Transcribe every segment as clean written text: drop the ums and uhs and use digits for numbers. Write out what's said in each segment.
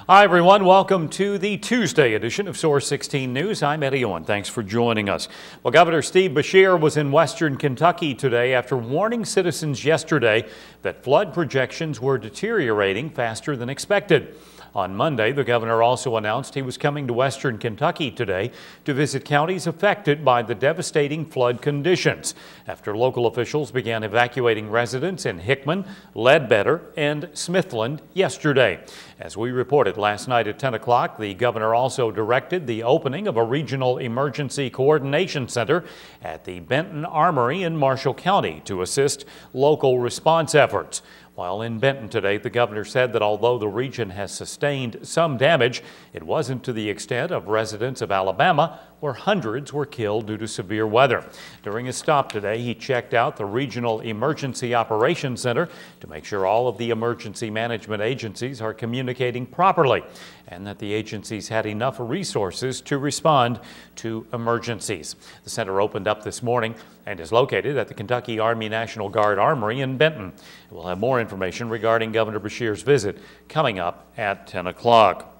Hi everyone, welcome to the Tuesday edition of Source 16 News. I'm Eddie Owen. Thanks for joining us. Well, Governor Steve Beshear was in western Kentucky today after warning citizens yesterday that flood projections were deteriorating faster than expected. On Monday, the governor also announced he was coming to western Kentucky today to visit counties affected by the devastating flood conditions after local officials began evacuating residents in Hickman, Ledbetter, and Smithland yesterday. As we reported last night at 10 o'clock, the governor also directed the opening of a regional emergency coordination center at the Benton Armory in Marshall County to assist local response efforts. While in Benton today, the governor said that although the region has sustained some damage, it wasn't to the extent of residents of Alabama, where hundreds were killed due to severe weather. During his stop today, he checked out the Regional Emergency Operations Center to make sure all of the emergency management agencies are communicating properly and that the agencies had enough resources to respond to emergencies. The center opened up this morning and is located at the Kentucky Army National Guard Armory in Benton. We'll have more information regarding Governor Beshear's visit coming up at 10 o'clock.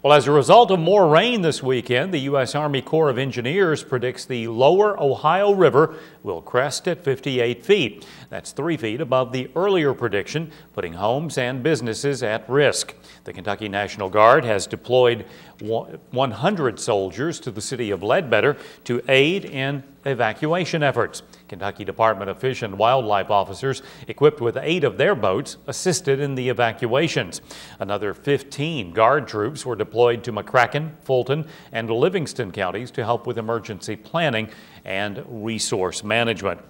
Well, as a result of more rain this weekend, the U.S. Army Corps of Engineers predicts the lower Ohio River will crest at 58 feet. That's 3 feet above the earlier prediction, putting homes and businesses at risk. The Kentucky National Guard has deployed 100 soldiers to the city of Ledbetter to aid in evacuation efforts. Kentucky Department of Fish and Wildlife officers equipped with 8 of their boats assisted in the evacuations. Another 15 Guard troops were deployed to McCracken, Fulton, and Livingston counties to help with emergency planning and resource management.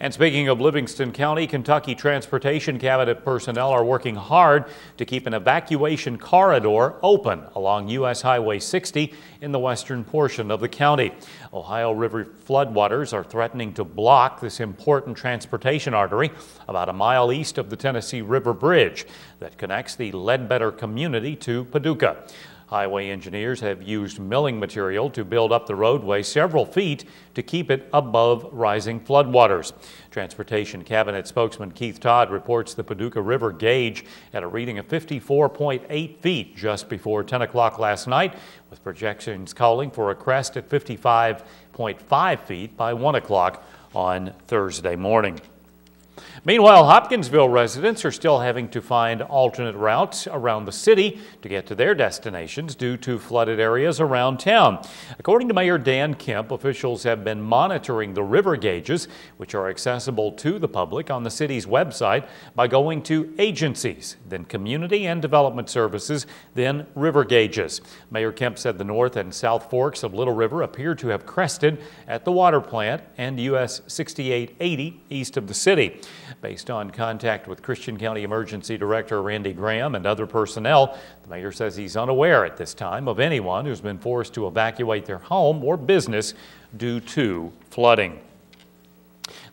And speaking of Livingston County, Kentucky Transportation Cabinet personnel are working hard to keep an evacuation corridor open along U.S. Highway 60 in the western portion of the county. Ohio River floodwaters are threatening to block this important transportation artery about a mile east of the Tennessee River Bridge that connects the Ledbetter community to Paducah. Highway engineers have used milling material to build up the roadway several feet to keep it above rising floodwaters. Transportation Cabinet spokesman Keith Todd reports the Paducah River gauge at a reading of 54.8 feet just before 10 o'clock last night, with projections calling for a crest at 55.5 feet by 1 o'clock on Thursday morning. Meanwhile, Hopkinsville residents are still having to find alternate routes around the city to get to their destinations due to flooded areas around town. According to Mayor Dan Kemp, officials have been monitoring the river gauges, which are accessible to the public on the city's website by going to agencies, then community and development services, then river gauges. Mayor Kemp said the north and south forks of Little River appear to have crested at the water plant and US 6880 east of the city. Based on contact with Christian County Emergency Director Randy Graham and other personnel, the mayor says he's unaware at this time of anyone who's been forced to evacuate their home or business due to flooding.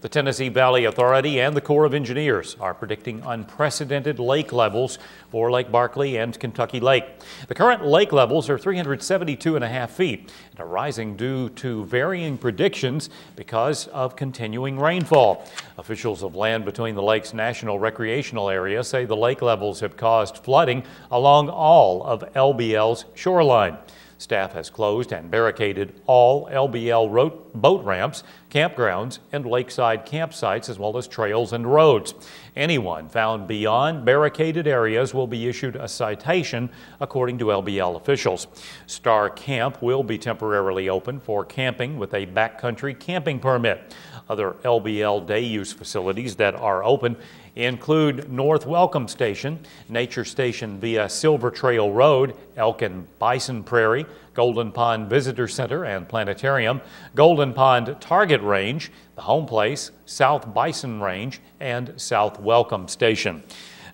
The Tennessee Valley Authority and the Corps of Engineers are predicting unprecedented lake levels for Lake Barkley and Kentucky Lake. The current lake levels are 372.5 feet and are rising due to varying predictions because of continuing rainfall. Officials of Land Between the Lakes National Recreational Area say the lake levels have caused flooding along all of LBL's shoreline. Staff has closed and barricaded all LBL boat ramps, campgrounds, and lakeside campsites, as well as trails and roads. Anyone found beyond barricaded areas will be issued a citation, according to LBL officials. Star Camp will be temporarily open for camping with a backcountry camping permit. Other LBL day use facilities that are open include North Welcome Station, Nature Station via Silver Trail Road, Elk and Bison Prairie, Golden Pond Visitor Center and Planetarium, Golden Pond Target Range, the Home Place, South Bison Range, and South Welcome Station.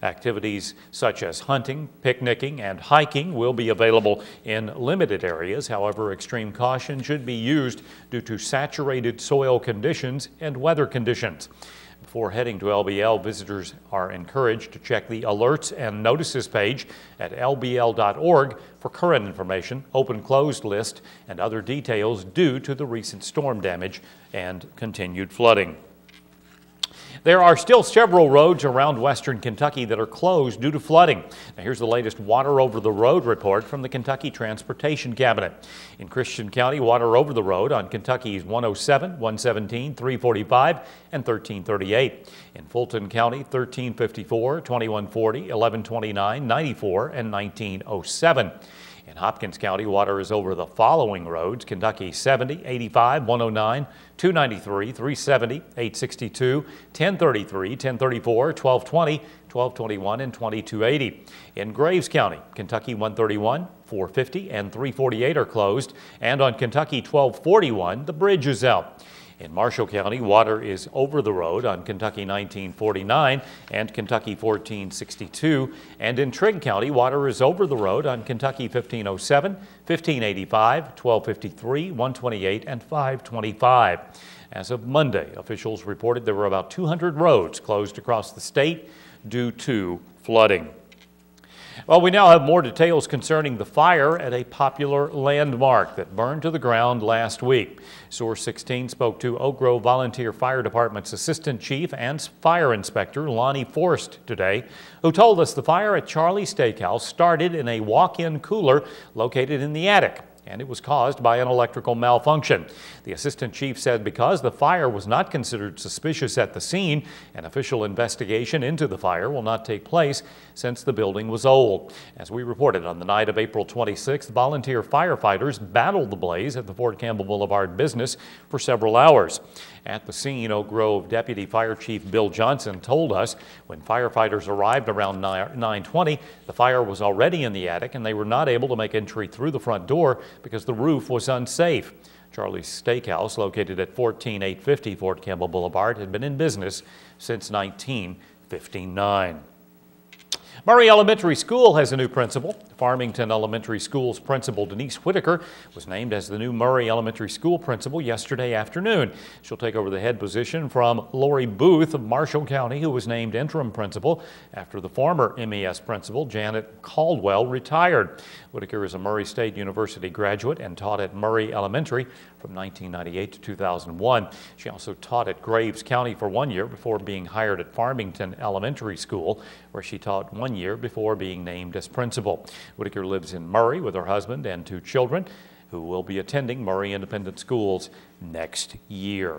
Activities such as hunting, picnicking, and hiking will be available in limited areas. However, extreme caution should be used due to saturated soil conditions and weather conditions. Before heading to LBL, visitors are encouraged to check the alerts and notices page at lbl.org for current information, open-closed list, and other details due to the recent storm damage and continued flooding. There are still several roads around western Kentucky that are closed due to flooding. Now here's the latest water over the road report from the Kentucky Transportation Cabinet. In Christian County, water over the road on Kentucky's 107, 117, 345, and 1338. In Fulton County, 1354, 2140, 1129, 94, and 1907. In Hopkins County, water is over the following roads: Kentucky 70, 85, 109, 293, 370, 862, 1033, 1034, 1220, 1221, and 2280. In Graves County, Kentucky 131, 450, and 348 are closed, and on Kentucky 1241, the bridge is out. In Marshall County, water is over the road on Kentucky 1949 and Kentucky 1462. And in Trigg County, water is over the road on Kentucky 1507, 1585, 1253, 128, and 525. As of Monday, officials reported there were about 200 roads closed across the state due to flooding. Well, we now have more details concerning the fire at a popular landmark that burned to the ground last week. Source 16 spoke to Oak Grove Volunteer Fire Department's Assistant Chief and Fire Inspector Lonnie Forrest today, who told us the fire at Charlie's Steakhouse started in a walk-in cooler located in the attic, and it was caused by an electrical malfunction. The assistant chief said because the fire was not considered suspicious at the scene, an official investigation into the fire will not take place since the building was old. As we reported on the night of April 26th, volunteer firefighters battled the blaze at the Fort Campbell Boulevard business for several hours. At the scene, Oak Grove Deputy Fire Chief Bill Johnson told us when firefighters arrived around 9:20, the fire was already in the attic and they were not able to make entry through the front door because the roof was unsafe. Charlie's Steakhouse, located at 14850 Fort Campbell Boulevard, had been in business since 1959. Murray Elementary School has a new principal. Farmington Elementary School's principal, Denise Whitaker, was named as the new Murray Elementary School principal yesterday afternoon. She'll take over the head position from Lori Booth of Marshall County, who was named interim principal after the former MES principal, Janet Caldwell, retired. Whitaker is a Murray State University graduate and taught at Murray Elementary from 1998 to 2001. She also taught at Graves County for 1 year before being hired at Farmington Elementary School, where she taught 1 year before being named as principal. Whitaker lives in Murray with her husband and 2 children who will be attending Murray Independent Schools next year.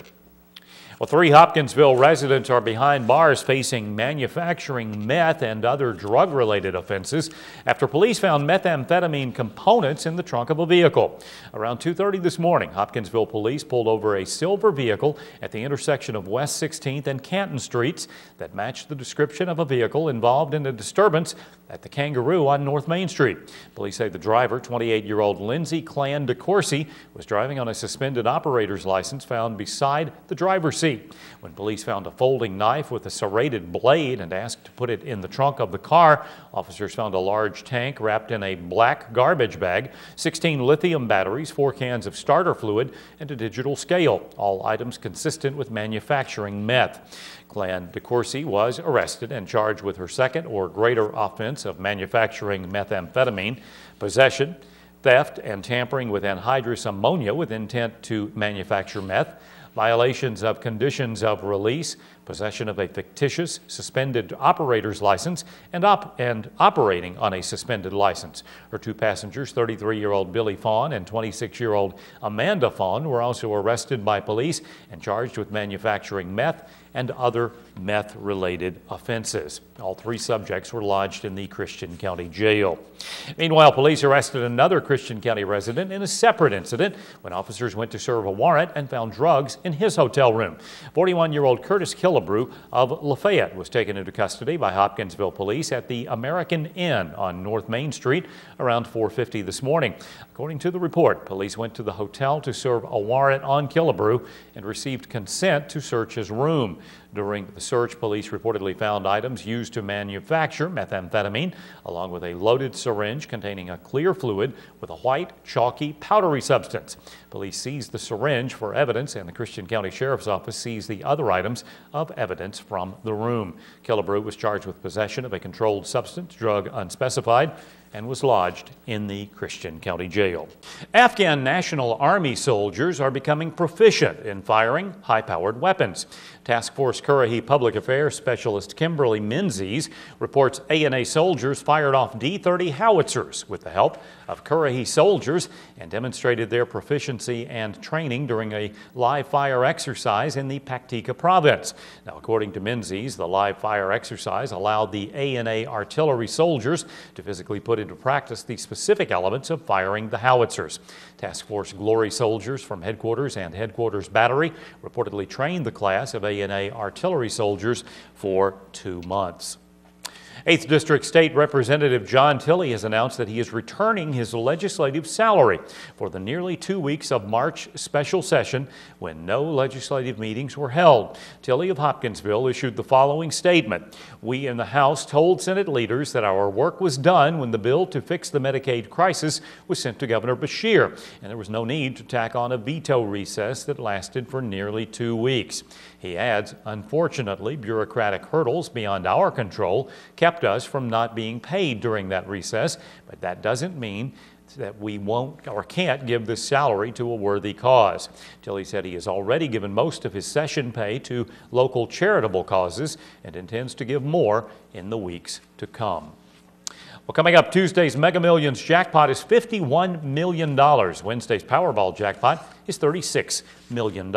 Well, 3 Hopkinsville residents are behind bars facing manufacturing meth and other drug-related offenses after police found methamphetamine components in the trunk of a vehicle. Around 2:30 this morning, Hopkinsville police pulled over a silver vehicle at the intersection of West 16th and Canton Streets that matched the description of a vehicle involved in a disturbance at the Kangaroo on North Main Street. Police say the driver, 28-year-old Lindsay Clan DeCourcy, was driving on a suspended operator's license found beside the driver's seat. When police found a folding knife with a serrated blade and asked to put it in the trunk of the car, officers found a large tank wrapped in a black garbage bag, 16 lithium batteries, 4 cans of starter fluid, and a digital scale, all items consistent with manufacturing meth. Clan DeCourcy was arrested and charged with her second or greater offense of manufacturing methamphetamine, possession, theft, and tampering with anhydrous ammonia with intent to manufacture meth, violations of conditions of release, possession of a fictitious suspended operator's license, and operating on a suspended license. Her 2 passengers, 33-year-old Billy Fawn and 26-year-old Amanda Fawn, were also arrested by police and charged with manufacturing meth and other meth-related offenses. All 3 subjects were lodged in the Christian County Jail. Meanwhile, police arrested another Christian County resident in a separate incident when officers went to serve a warrant and found drugs in his hotel room. 41-year-old Curtis Killebrew of Lafayette was taken into custody by Hopkinsville police at the American Inn on North Main Street around 4:50 this morning. According to the report, police went to the hotel to serve a warrant on Killebrew and received consent to search his room. During the search, police reportedly found items used to manufacture methamphetamine, along with a loaded syringe containing a clear fluid with a white, chalky, powdery substance. Police seized the syringe for evidence, and the Christian County Sheriff's Office seized the other items of evidence from the room. Killebrew was charged with possession of a controlled substance, drug unspecified, and was lodged in the Christian County Jail. Afghan National Army soldiers are becoming proficient in firing high-powered weapons. Task Force Currahee Public Affairs Specialist Kimberly Menzies reports ANA soldiers fired off D-30 howitzers with the help of Currahee soldiers and demonstrated their proficiency and training during a live-fire exercise in the Paktika province. Now, according to Menzies, the live-fire exercise allowed the ANA artillery soldiers to physically put into practice the specific elements of firing the howitzers. Task Force Glory soldiers from Headquarters and Headquarters Battery reportedly trained the class of ANA artillery soldiers for 2 months. 8th District State Representative John Tilley has announced that he is returning his legislative salary for the nearly 2 weeks of March special session when no legislative meetings were held. Tilley of Hopkinsville issued the following statement. We in the House told Senate leaders that our work was done when the bill to fix the Medicaid crisis was sent to Governor Beshear, and there was no need to tack on a veto recess that lasted for nearly 2 weeks. He adds, unfortunately, bureaucratic hurdles beyond our control kept us from not being paid during that recess, but that doesn't mean that we won't or can't give this salary to a worthy cause. Tilley said he has already given most of his session pay to local charitable causes and intends to give more in the weeks to come. Well, coming up, Tuesday's Mega Millions jackpot is $51 million. Wednesday's Powerball jackpot is $36 million.